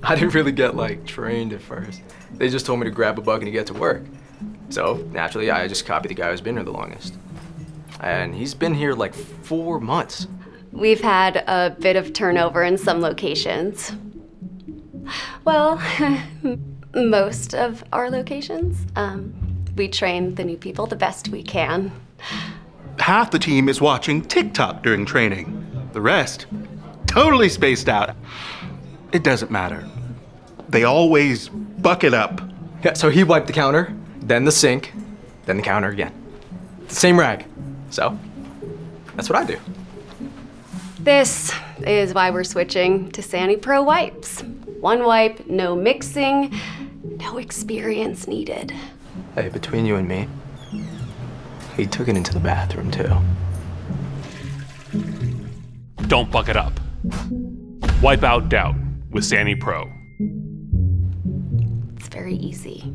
I didn't really get, trained at first. They just told me to grab a bucket and get to work. So, naturally, I just copied the guy who's been here the longest. And he's been here, 4 months. We've had a bit of turnover in some locations. Well, most of our locations. We train the new people the best we can. Half the team is watching TikTok during training. The rest, totally spaced out. It doesn't matter. They always bucket up. Yeah, so he wiped the counter, then the sink, then the counter again. The same rag. So, that's what I do. This is why we're switching to Sani Pro wipes. One wipe, no mixing, no experience needed. Hey, between you and me, he took it into the bathroom too. Don't bucket up. Wipe out doubt with Sani Pro. It's very easy.